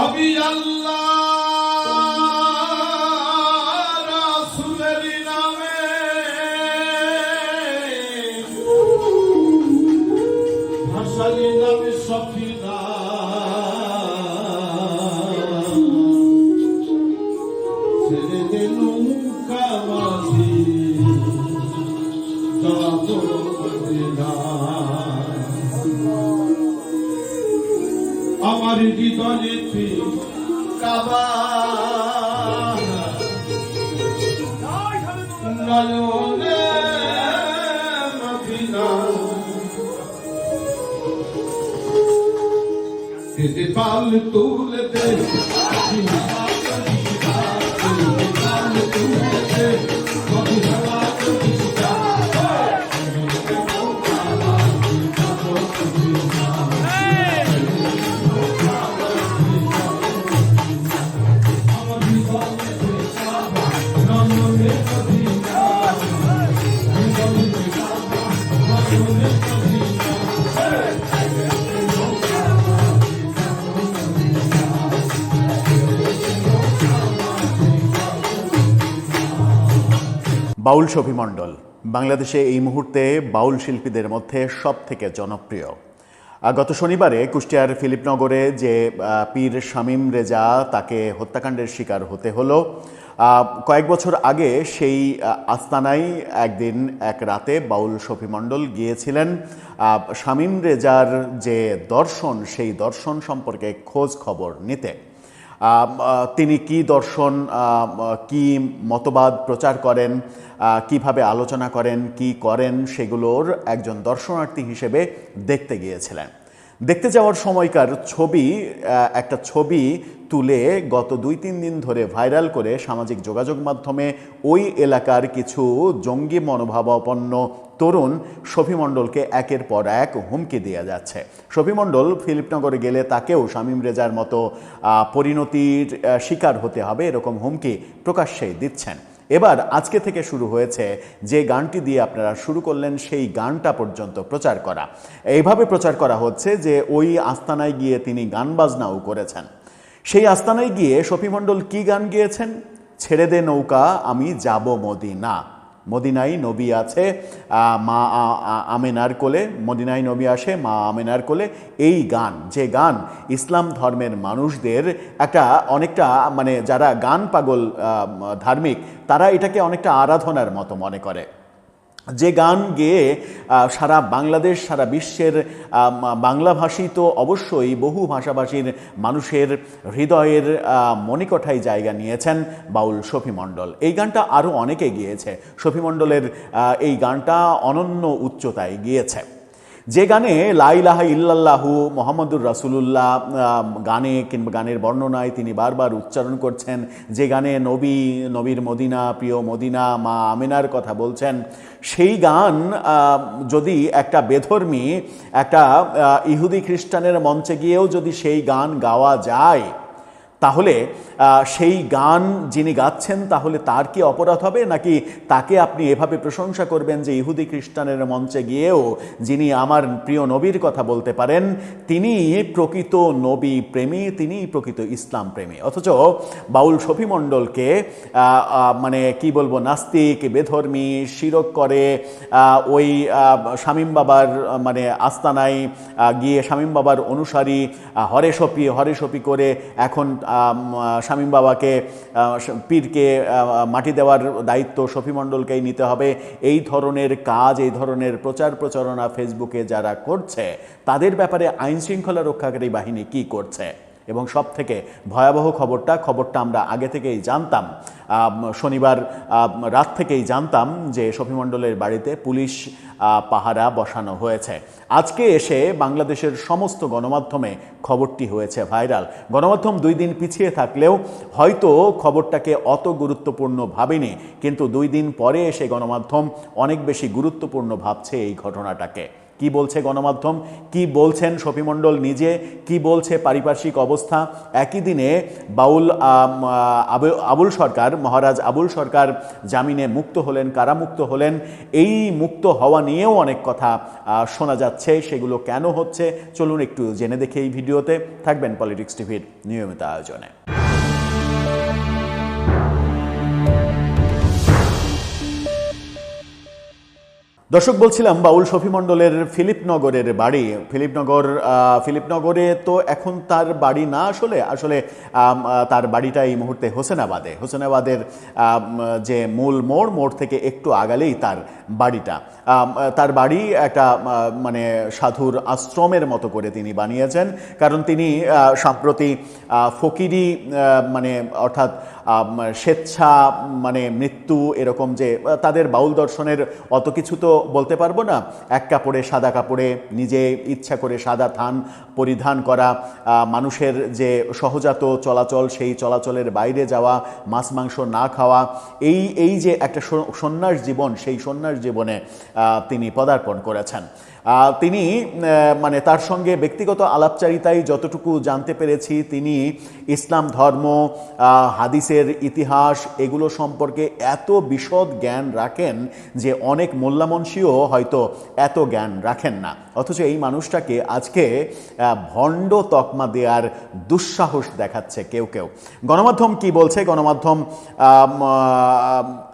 আমি আল্লাহ রাসূলের নামে ভাসালি নামে সফিনা ছেড়ে দে নৌকা মাঝি যাব মদিনা। আমার হৃদয়েতে কাবা নয়নে মদিনা তেরে পাল তুলে দে পাল তুলে দে বাউল শফি মণ্ডল বাংলাদেশে এই মুহূর্তে বাউল শিল্পীদের মধ্যে সবথেকে জনপ্রিয়। গত শনিবারে কুষ্টিয়ার ফিলিপনগরে যে পীর শামীম রেজা তাকে হত্যাকাণ্ডের শিকার হতে হলো, কয়েক বছর আগে সেই আস্তানায় একদিন এক রাতে বাউল শফি মণ্ডল গিয়েছিলেন শামীম রেজার যে দর্শন সেই দর্শন সম্পর্কে খোঁজ খবর নিতে। তিনি কি দর্শন, কি মতবাদ প্রচার করেন, কিভাবে আলোচনা করেন, কি করেন সেগুলোর একজন দর্শনার্থী হিসেবে দেখতে গিয়েছিলেন। দেখতে যাওয়ার সময়কার একটা ছবি তুলে গত 2-3 দিন ধরে ভাইরাল করে সামাজিক যোগাযোগ মাধ্যমে ওই এলাকার কিছু জঙ্গি মনোভাবাপন্ন তরুণ শফি মণ্ডলকে একের পর এক হুমকি দিয়ে যাচ্ছে। শফি মণ্ডল ফিলিপনগরে গেলে তাকেও শামীম রেজার মতো পরিণতির শিকার হতে হবে এরকম হুমকি প্রকাশ্যেই দিচ্ছেন। এবার আজকে থেকে শুরু হয়েছে যে গানটি দিয়ে আপনারা শুরু করলেন সেই গানটা পর্যন্ত প্রচার করা। এইভাবে প্রচার করা হচ্ছে যে ওই আস্তানায় গিয়ে তিনি গান বাজনাও করেছেন। সেই আস্তানায় গিয়ে শফি মণ্ডল কি গান গিয়েছেন? ছেড়ে দে নৌকা আমি যাব মদিনা। মদিনায় নবী আছে মা আমেনার কোলে, মদিনায় নবী আসে মা আমেনার কোলে। এই গান, যে গান ইসলাম ধর্মের মানুষদের অনেকটা মানে যারা গান পাগল ধার্মিক তারা এটাকে অনেকটা আরাধনার মতো মনে করে। যে গান গেয়ে সারা বাংলাদেশ, সারা বিশ্বের বাংলাভাষী তো অবশ্যই বহু ভাষাভাষীর মানুষের হৃদয়ের মণিকোঠায় জায়গা নিয়েছেন বাউল শফি মণ্ডল। এই গানটা আরও অনেকে গিয়েছে। শফি মণ্ডলের এই গানটা অনন্য উচ্চতায় গিয়েছে। যে গানে লা ইলাহা ইল্লাল্লাহু মুহাম্মাদুর রাসূলুল্লাহ গানে কিংবা গানের বর্ণনায় তিনি বারবার উচ্চারণ করছেন, যে গানে নবীর মদিনা, প্রিয় মদিনা, মা আমেনার কথা বলছেন, সেই গান যদি একটা বেধর্মী একটা ইহুদি খ্রিস্টানের মঞ্চে গিয়েও যদি সেই গান গাওয়া যায় তাহলে সেই গান যিনি গাচ্ছেন তাহলে তার কি অপরাধ হবে? নাকি তাকে আপনি এভাবে প্রশংসা করবেন যে ইহুদি খ্রিস্টানের মঞ্চে গিয়েও যিনি আমার প্রিয় নবীর কথা বলতে পারেন, তিনি প্রকৃত নবী প্রেমী, তিনি প্রকৃত ইসলাম প্রেমী। অথচ বাউল শফি মণ্ডলকে মানে কি বলবো, নাস্তিক, বেধর্মী, শিরক করে ওই শামীম বাবার মানে আস্তানায় গিয়ে শামীম বাবার অনুসারী হরে সপি করে এখন শামীম বাবাকে, পীরকে মাটি দেওয়ার দায়িত্ব শফি মণ্ডলকেই নিতে হবে। এই ধরনের কাজ, এই ধরনের প্রচার প্রচারণা ফেসবুকে যারা করছে তাদের ব্যাপারে আইন শৃঙ্খলা রক্ষাকারী বাহিনী কি করছে? এবং সব থেকে ভয়াবহ খবরটা আমরা আগে থেকেই জানতাম, শনিবার রাত থেকেই জানতাম যে শফি মণ্ডলের বাড়িতে পুলিশ পাহারা বসানো হয়েছে। আজকে এসে বাংলাদেশের সমস্ত গণমাধ্যমে খবরটি হয়েছে ভাইরাল। গণমাধ্যম 2 দিন পিছিয়ে থাকলেও হয়তো খবরটাকে অত গুরুত্বপূর্ণ ভাবেনি, কিন্তু 2 দিন পরে এসে গণমাধ্যম অনেক বেশি গুরুত্বপূর্ণ ভাবছে এই ঘটনাটাকে। কি বলছে গণমাধ্যম, কি বলছেন শফি মণ্ডল নিজে, কি বলছে পারিপার্শ্বিক অবস্থা। একই দিনে আবুল সরকার, মহারাজ আবুল সরকার জামিনে মুক্ত হলেন, কারামুক্ত হলেন। এই মুক্ত হওয়া নিয়েও অনেক কথা শোনা যাচ্ছে, সেগুলো কেন হচ্ছে চলুন একটু জেনে দেখে এই ভিডিওতে। থাকবেন পলিটিক্স টিভির নিয়মিত আয়োজনে। দর্শক, বলছিলাম বাউল শফি মণ্ডলের ফিলিপনগরের বাড়ি। ফিলিপনগরে তো এখন তার বাড়ি না, আসলে তার বাড়িটা এই মুহূর্তে হোসেনাবাদের যে মূল মোড় থেকে একটু আগালেই তার বাড়িটা। তার বাড়ি একটা মানে সাধুর আশ্রমের মতো করে তিনি বানিয়েছেন, কারণ তিনি সম্প্রতি ফকিরি মানে অর্থাৎ স্বেচ্ছা মানে মৃত্যু, এরকম যে তাদের বাউল দর্শনের অত কিছু তো বলতে পারবো না। এক কাপড়ে, সাদা কাপড়ে নিজে ইচ্ছা করে সাদা থান পরিধান করা, মানুষের যে সহজাত চলাচল সেই চলাচলের বাইরে যাওয়া, মাছ মাংস না খাওয়া, এই যে একটা সন্ন্যাস জীবন, সেই সন্ন্যাস জীবনে তিনি পদার্পণ করেছেন। তিনি মানে তার সঙ্গে ব্যক্তিগত আলাপচারিতায় যতটুকু জানতে পেরেছি, তিনি ইসলাম ধর্ম, হাদিসের ইতিহাস এগুলো সম্পর্কে এত বিশদ জ্ঞান রাখেন যে অনেক মোল্লামনসিও হয়তো এত জ্ঞান রাখেন না। অথচ এই মানুষটাকে আজকে ভণ্ড তকমা দেওয়ার দুঃসাহস দেখাচ্ছে কেউ। গণমাধ্যম কি বলছে? গণমাধ্যম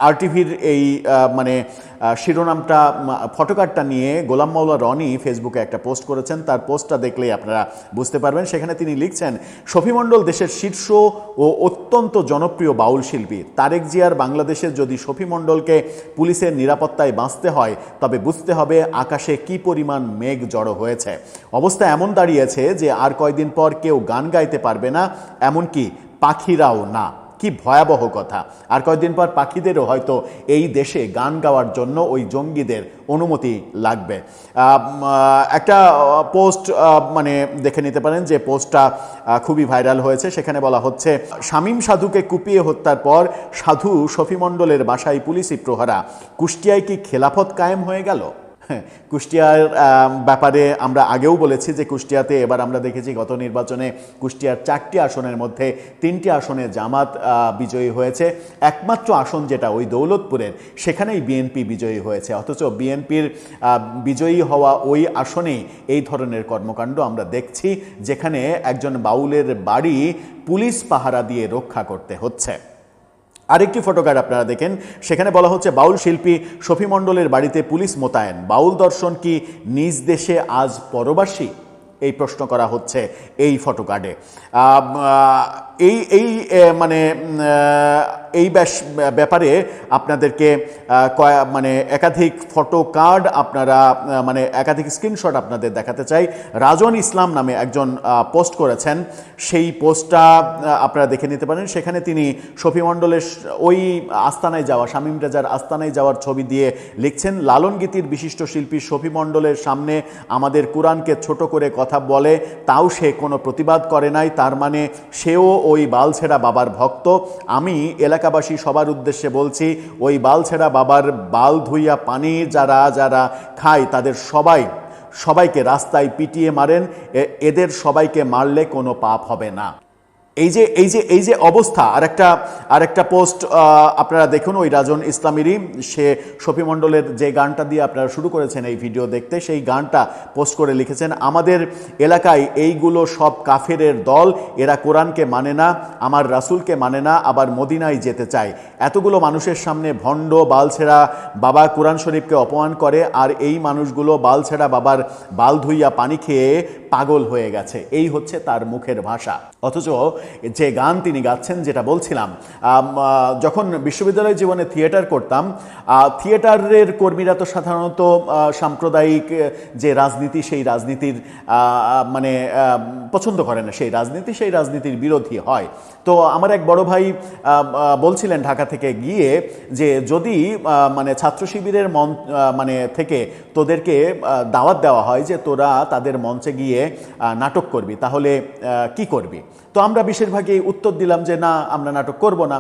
আরটিভির এই মানে শিরোনামটা, ফটোকার্ডটা নিয়ে গোলাম মাওলা রনি ফেসবুকে একটা পোস্ট করেছেন। তার পোস্টটা দেখলেই আপনারা বুঝতে পারবেন। সেখানে তিনি লিখছেন, শফি মণ্ডল দেশের শীর্ষ ও অত্যন্ত জনপ্রিয় বাউল শিল্পী। তারেক জিয়ার বাংলাদেশে যদি শফি মণ্ডলকে পুলিশের নিরাপত্তায় বাঁচতে হয়, তবে বুঝতে হবে আকাশে কি পরিমাণ মেঘ জড়ো হয়েছে। অবস্থা এমন দাঁড়িয়েছে যে আর কয়দিন পর কেউ গান গাইতে পারবে না, এমনকি পাখিরাও না। কি ভয়াবহ কথা! আর কয়েকদিন পর পাখিদেরও হয়তো এই দেশে গান গাওয়ার জন্য ওই জঙ্গিদের অনুমতি লাগবে। একটা পোস্ট মানে দেখে নিতে পারেন, যে পোস্টটা খুবই ভাইরাল হয়েছে। সেখানে বলা হচ্ছে, শামীম সাধুকে কুপিয়ে হত্যার পর সাধু শফি মণ্ডলের বাসায় পুলিশি প্রহরা, কুষ্টিয়ায় কি খেলাফত কায়েম হয়ে গেল? কুষ্টিয়ার ব্যাপারে আমরা আগেও বলেছি যে কুষ্টিয়াতে এবার আমরা দেখেছি গত নির্বাচনে কুষ্টিয়ার 4টি আসনের মধ্যে 3টি আসনে জামাত বিজয়ী হয়েছে। একমাত্র আসন যেটা ওই দৌলতপুরের, সেখানেই বিএনপি বিজয়ী হয়েছে। অথচ বিএনপির বিজয়ী হওয়া ওই আসনেই এই ধরনের কর্মকাণ্ড আমরা দেখছি, যেখানে একজন বাউলের বাড়ি পুলিশ পাহারা দিয়ে রক্ষা করতে হচ্ছে। আরেকটি ফটোকার্ড আপনারা দেখেন, সেখানে বলা হচ্ছে, বাউল শিল্পী শফি মণ্ডলের বাড়িতে পুলিশ মোতায়েন, বাউল দর্শন কি নিজ দেশে আজ পরবাসী? এই প্রশ্ন করা হচ্ছে এই ফটোকার্ডে। এই মানে এই ব্যাপারে আপনাদেরকে মানে একাধিক ফটো কার্ড আপনারা মানে একাধিক স্ক্রিনশট আপনাদের দেখাতে চাই। রাজন ইসলাম নামে একজন পোস্ট করেছেন, সেই পোস্টটা আপনারা দেখে নিতে পারেন। সেখানে তিনি শফি মণ্ডলের ওই আস্তানায় যাওয়া, শামীম রেজার আস্তানায় যাওয়ার ছবি দিয়ে লিখছেন, লালন গীতির বিশিষ্ট শিল্পী শফি মণ্ডলের সামনে আমাদের কোরআনকে ছোট করে কথা বলে, তাও সে কোনো প্রতিবাদ করে নাই, তার মানে সেও ওই বালছেড়া বাবার ভক্ত। আমি এলাকাবাসী সবার উদ্দেশ্যে বলছি, ওই বালছেড়া বাবার বাল ধুইয়া পানি যারা যারা খায় তাদের সবাইকে রাস্তায় পিটিয়ে মারেন, এদের সবাইকে মারলে কোনো পাপ হবে না। এই যে অবস্থা। আরেকটা পোস্ট আপনারা দেখুন, ওই রাজন ইসলামেরই, সে শফি মণ্ডলের যে গানটা দিয়ে আপনারা শুরু করেছেন এই ভিডিও দেখতে, সেই গানটা পোস্ট করে লিখেছেন, আমাদের এলাকায় এইগুলো সব কাফেরের দল, এরা কোরআনকে মানে না, আমার রাসূলকে মানে না, আবার মদিনায় যেতে চায়। এতগুলো মানুষের সামনে ভণ্ড বালছেড়া বাবা কোরআন শরীফকে অপমান করে, আর এই মানুষগুলো বালছেড়া বাবার বাল ধুইয়া পানি খেয়ে পাগল হয়ে গেছে। এই হচ্ছে তার মুখের ভাষা। অথচ যে গান তিনি গাচ্ছেন, যেটা বলছিলাম, যখন বিশ্ববিদ্যালয় জীবনে থিয়েটার করতাম, থিয়েটারের কর্মীরা তো সাধারণত সাম্প্রদায়িক যে রাজনীতি, সেই রাজনীতির মানে পছন্দ করে না, সেই রাজনীতির বিরোধী হয়। তো আমার এক বড় ভাই বলছিলেন ঢাকা থেকে গিয়ে, যে যদি মানে ছাত্র শিবিরের মানে থেকে তোদেরকে দাওয়াত দেওয়া হয় যে তোরা তাদের মঞ্চে গিয়ে নাটক করবি, তাহলে কি করবি? তো আমরা বেশিরভাগই উত্তর দিলাম যে না, আমরা নাটক করব না।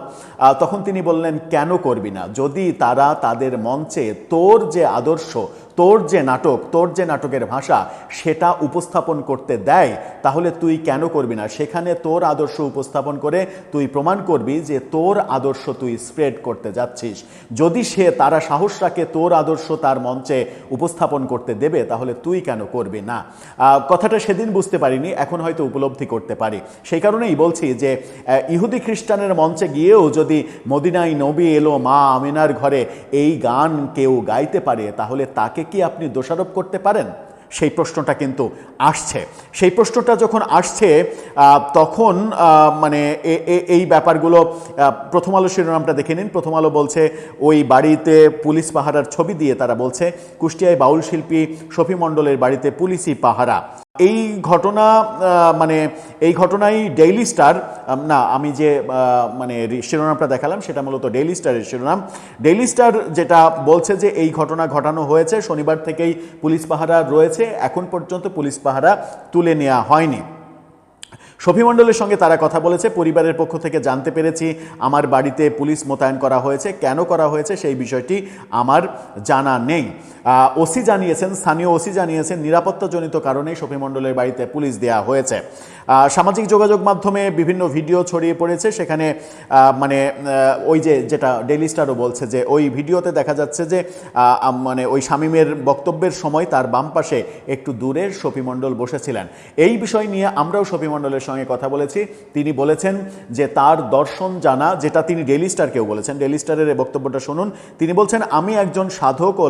তখন তিনি বললেন, কেন করবি না? যদি তারা তাদের মঞ্চে তোর যে আদর্শ, তোর যে নাটক, তোর যে নাটকের ভাষা সেটা উপস্থাপন করতে দেয়, তাহলে তুই কেন করবি না? সেখানে তোর আদর্শ উপস্থাপন করে তুই প্রমাণ করবি যে তোর আদর্শ তুই স্প্রেড করতে যাচ্ছিস। যদি তারা সাহস রাখে তোর আদর্শ তার মঞ্চে উপস্থাপন করতে দেবে, তাহলে তুই কেন করবি না? কথাটা সেদিন বুঝতে পারিনি, এখন হয়তো উপলব্ধি করতে পারি। সেই কারণেই বলছি যে ইহুদি খ্রিস্টানের মঞ্চে গিয়েও যদি মদিনায় নবী এলো মা আমিনার ঘরে এই গান কেউ গাইতে পারে, তাহলে তাকে কি আপনি দোষারোপ করতে পারেন? সেই প্রশ্নটা কিন্তু আসছে। সেই প্রশ্নটা যখন আসছে তখন মানে এই ব্যাপারগুলো, প্রথম আলো শিরোনামটা দেখে নিন। প্রথম আলো বলছে ওই বাড়িতে পুলিশ পাহারার ছবি দিয়ে তারা বলছে কুষ্টিয়ায় বাউল শিল্পী শফি মণ্ডলের বাড়িতে পুলিশি পাহারা। এই ঘটনা মানে এই ঘটনায় ডেইলি স্টার, না আমি যে মানে শিরোনামটা দেখালাম সেটা মূলত ডেইলি স্টারের শিরোনাম। ডেইলি স্টার যেটা বলছে যে এই ঘটনা ঘটানো হয়েছে, শনিবার থেকেই পুলিশ পাহারা রয়েছে, এখন পর্যন্ত পুলিশ পাহারা তুলে নেওয়া হয়নি। শফি মণ্ডলের সঙ্গে তারা কথা বলেছে, পরিবারের পক্ষ থেকে জানতে পেরেছি আমার বাড়িতে পুলিশ মোতায়েন করা হয়েছে, কেন করা হয়েছে সেই বিষয়টি আমার জানা নেই। ওসি জানিয়েছেন, স্থানীয় ওসি জানিয়েছেন নিরাপত্তাজনিত কারণে শফি মণ্ডলের বাড়িতে পুলিশ দেওয়া হয়েছে। সামাজিক যোগাযোগ মাধ্যমে বিভিন্ন ভিডিও ছড়িয়ে পড়েছে, সেখানে মানে ওই যেটা ডেইলি স্টারও বলছে যে ওই ভিডিওতে দেখা যাচ্ছে যে মানে ওই শামীমের বক্তব্যের সময় তার বাম পাশে একটু দূরে শফি মণ্ডল বসেছিলেন। এই বিষয় নিয়ে আমরাও শফি মণ্ডলের সঙ্গে কথা বলেছি। তিনি বলেছেন যে তার দর্শন জানা, যেটা তিনি ডেইলি স্টারকেও বলেছেন, ডেইলি স্টারের এই বক্তব্যটা শুনুন। তিনি বলছেন আমি একজন সাধক ও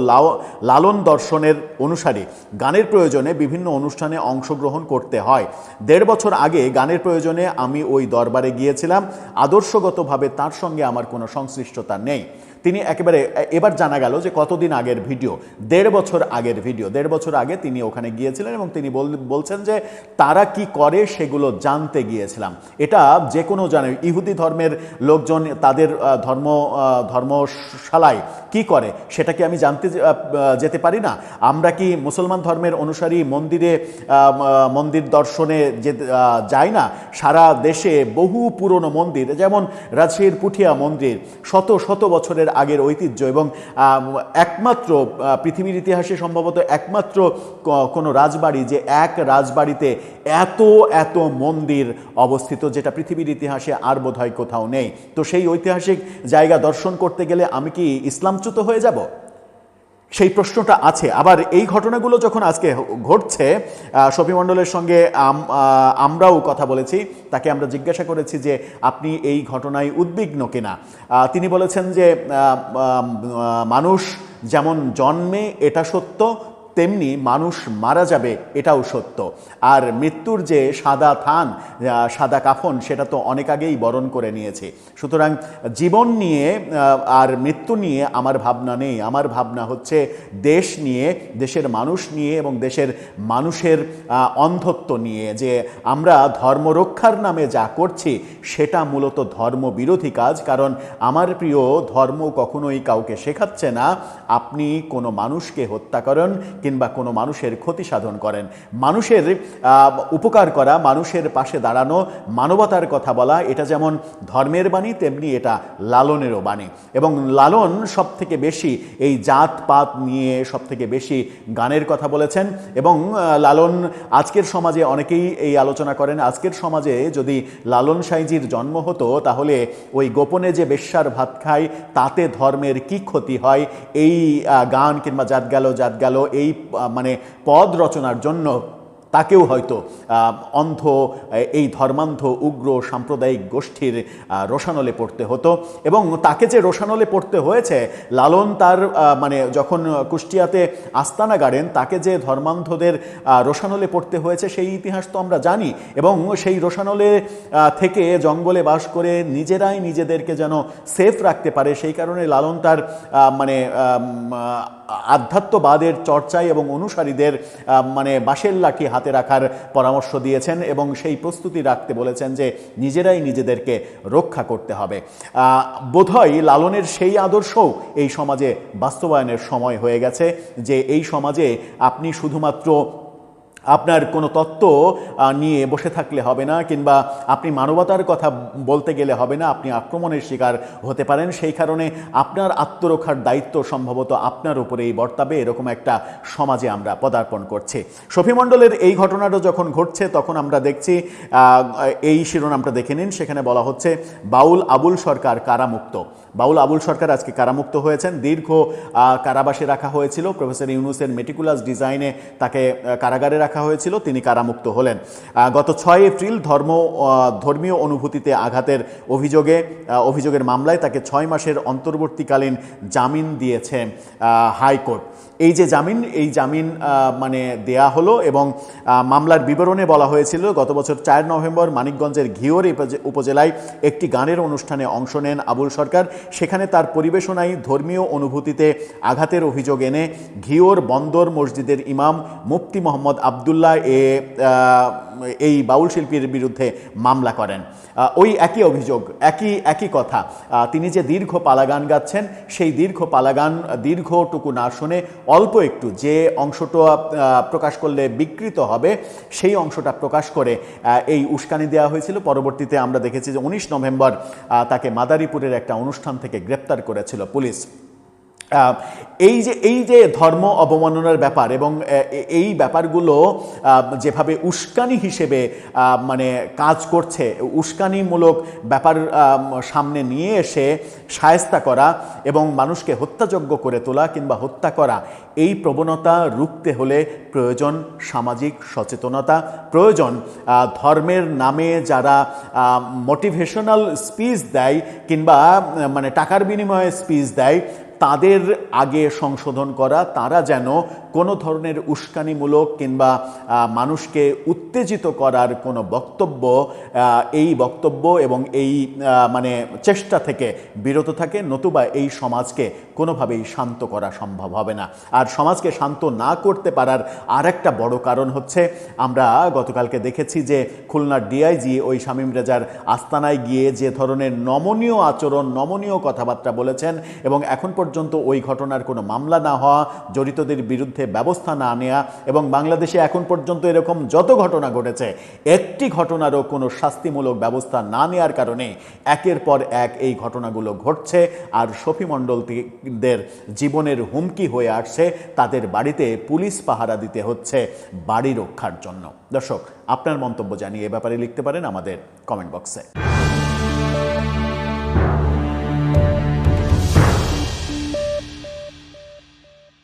লালন দর্শনের অনুসারী, গানের প্রয়োজনে বিভিন্ন অনুষ্ঠানে অংশগ্রহণ করতে হয়। 1.5 বছর আগে গানের প্রয়োজনে আমি ওই দরবারে গিয়েছিলাম, আদর্শগতভাবে তার সঙ্গে আমার কোনো সংশ্লিষ্টতা নেই। তিনি একেবারে, এবার জানা গেল যে কতদিন আগের ভিডিও, 1.5 বছর আগের ভিডিও। 1.5 বছর আগে তিনি ওখানে গিয়েছিলেন এবং তিনি বলছেন যে তারা কি করে সেগুলো জানতে গিয়েছিলাম। এটা যে কোনো জানে, ইহুদি ধর্মের লোকজন তাদের ধর্মশালায় কি করে সেটা কি আমি জানতে যেতে পারি না? আমরা কি মুসলমান ধর্মের অনুসারী মন্দির দর্শনে যাই না? সারা দেশে বহু পুরনো মন্দির, যেমন রাজশাহীর পুঠিয়া মন্দির, শত শত বছরের আগের ঐতিহ্য এবং একমাত্র পৃথিবীর ইতিহাসে সম্ভবত একমাত্র কোনো রাজবাড়ি যে এক রাজবাড়িতে এত মন্দির অবস্থিত, যেটা পৃথিবীর ইতিহাসে আর বোধহয় কোথাও নেই। তো সেই ঐতিহাসিক জায়গা দর্শন করতে গেলে আমি কি ইসলামচ্যুত হয়ে যাব? সেই প্রশ্নটা আছে। আবার এই ঘটনাগুলো যখন আজকে ঘটছে, শফি মণ্ডলের সঙ্গে আমরাও কথা বলেছি, তাকে আমরা জিজ্ঞাসা করেছি যে আপনি এই ঘটনায় উদ্বিগ্ন কিনা। তিনি বলেছেন যে মানুষ যেমন জন্মে এটা সত্য, তেমনি মানুষ মারা যাবে এটাও সত্য। আর মৃত্যুর যে সাদা কাফন সেটা তো অনেক আগেই বরণ করে নিয়েছে। সুতরাং জীবন নিয়ে আর মৃত্যু নিয়ে আমার ভাবনা নেই। আমার ভাবনা হচ্ছে দেশ নিয়ে, দেশের মানুষ নিয়ে এবং দেশের মানুষের অন্ধত্ব নিয়ে, যে আমরা ধর্ম রক্ষার নামে যা করছি সেটা মূলত ধর্মবিরোধী কাজ। কারণ আমার প্রিয় ধর্ম কখনোই কাউকে শেখাচ্ছে না আপনি কোনো মানুষকে হত্যা করেন কিংবা কোনো মানুষের ক্ষতি সাধন করেন। মানুষের উপকার করা, মানুষের পাশে দাঁড়ানো, মানবতার কথা বলা, এটা যেমন ধর্মের বাণী তেমনি এটা লালনেরও বাণী। এবং লালন সব থেকে বেশি এই জাতপাত নিয়ে সব থেকে বেশি গানের কথা বলেছেন। এবং লালন আজকের সমাজে অনেকেই এই আলোচনা করেন, আজকের সমাজে যদি লালন সাঁইজির জন্ম হতো তাহলে ওই গোপনে যে বেশ্যার ভাত খায় তাতে ধর্মের কি ক্ষতি হয়, এই গান কিংবা জাত গেল এই মানে পদ রচনার জন্য তাকেও হয়তো অন্ধ এই ধর্মান্ধ উগ্র সাম্প্রদায়িক গোষ্ঠীর রোষানলে পড়তে হতো। এবং তাকে যে রোষানলে পড়তে হয়েছে, লালন তার মানে যখন কুষ্টিয়াতে আস্তানা গাড়েন তাকে যে ধর্মান্ধদের রোষানলে পড়তে হয়েছে সেই ইতিহাস তো আমরা জানি। এবং সেই রোষানলে থেকে জঙ্গলে বাস করে নিজেরাই নিজেদেরকে যেন সেফ রাখতে পারে সেই কারণে লালন তার মানে আধ্যাত্মবাদের চর্চায় এবং অনুসারীদের মানে বাঁশের লাঠি হাতে রাখার পরামর্শ দিয়েছেন এবং সেই প্রস্তুতি রাখতে বলেছেন যে নিজেরাই নিজেদেরকে রক্ষা করতে হবে। বোধহয় লালনের সেই আদর্শও এই সমাজে বাস্তবায়নের সময় হয়ে গেছে, যে এই সমাজে আপনি শুধুমাত্র আপনার কোনো তত্ত্ব নিয়ে বসে থাকলে হবে না, কিংবা আপনি মানবতার কথা বলতে গেলে হবে না, আপনি আক্রমণের শিকার হতে পারেন। সেই কারণে আপনার আত্মরক্ষার দায়িত্ব সম্ভবত আপনার উপরেই বর্তাবে, এরকম একটা সমাজে আমরা পদার্পণ করছি। শফি মণ্ডলের এই ঘটনাটা যখন ঘটছে তখন আমরা দেখছি, এই শিরোনামটা দেখে নিন, সেখানে বলা হচ্ছে বাউল আবুল সরকার কারামুক্ত। বাউল আবুল সরকার আজকে কারামুক্ত হয়েছেন। দীর্ঘ কারাবাসে রাখা হয়েছিল, প্রফেসর ইউনূসের মেটিকুলাস ডিজাইনে তাকে কারাগারে রাখা হয়েছিল, তিনি কারামুক্ত হলেন। গত 6 এপ্রিল ধর্মীয় অনুভূতিতে আঘাতের অভিযোগের মামলায় তাকে 6 মাসের অন্তর্বর্তীকালীন জামিন দিয়েছে হাইকোর্ট। এই জামিন মানে দেয়া হলো, এবং মামলার বিবরণে বলা হয়েছিল গত বছর 4 নভেম্বর মানিকগঞ্জের ঘিওর উপজেলায় একটি গানের অনুষ্ঠানে অংশ নেন আবুল সরকার। সেখানে তার পরিবেশনায় ধর্মীয় অনুভূতিতে আঘাতের অভিযোগ এনে ঘিওর বন্দর মসজিদের ইমাম মুফতি মোহাম্মদ আবদুল্লাহ এই বাউল শিল্পীর বিরুদ্ধে মামলা করেন। ওই একই অভিযোগ, একই কথা। তিনি যে দীর্ঘ পালাগান গাচ্ছেন, সেই দীর্ঘটুকু না শুনে অল্প একটু যে অংশটা প্রকাশ করলে বিকৃত হবে সেই অংশটা প্রকাশ করে এই উস্কানি দেওয়া হয়েছিল। পরবর্তীতে আমরা দেখেছি যে 19 নভেম্বর তাকে মাদারীপুরের একটা অনুষ্ঠান থেকে গ্রেপ্তার করেছিল পুলিশ। এই যে ধর্ম অবমাননার ব্যাপার এবং এই ব্যাপারগুলো যেভাবে উস্কানি হিসেবে মানে কাজ করছে, উস্কানিমূলক ব্যাপার সামনে নিয়ে এসে শায়েস্তা করা এবং মানুষকে হত্যাযোগ্য করে তোলা কিংবা হত্যা করা, এই প্রবণতা রুখতে হলে প্রয়োজন সামাজিক সচেতনতা, প্রয়োজন ধর্মের নামে যারা মোটিভেশনাল স্পিচ দেয় কিংবা মানে টাকার বিনিময়ে স্পিচ দেয়, তাদের আগে সংশোধন করা, তারা যেন কোনো ধরনের উস্কানিমূলক কিংবা মানুষকে উত্তেজিত করার কোনো এই বক্তব্য এবং এই মানে চেষ্টা থেকে বিরত থাকে, নতুবা এই সমাজকে কোনোভাবেই শান্ত করা সম্ভব হবে না। আর সমাজকে শান্ত না করতে পারার আরেকটা বড় কারণ হচ্ছে, আমরা গতকালকে দেখেছি যে খুলনার ডিআইজি ওই শামীম রেজার আস্তানায় গিয়ে যে ধরনের নমনীয় আচরণ, নমনীয় কথাবার্তা বলেছেন, এবং এখন পর্যন্ত ওই ঘটনার কোনো মামলা না হওয়া, জড়িতদের বিরুদ্ধে ব্যবস্থা না নেওয়া, এবং বাংলাদেশে এখন পর্যন্ত এরকম যত ঘটনা ঘটেছে একটি ঘটনারও কোনো শাস্তিমূলক ব্যবস্থা না নেওয়ার কারণে একের পর এক এই ঘটনাগুলো ঘটছে। আর শফি মণ্ডলদের জীবনের হুমকি হয়ে আসছে, তাদের বাড়িতে পুলিশ পাহারা দিতে হচ্ছে বাড়ি রক্ষার জন্য। দর্শক, আপনার মন্তব্য জানিয়ে এ ব্যাপারে লিখতে পারেন আমাদের কমেন্ট বক্সে।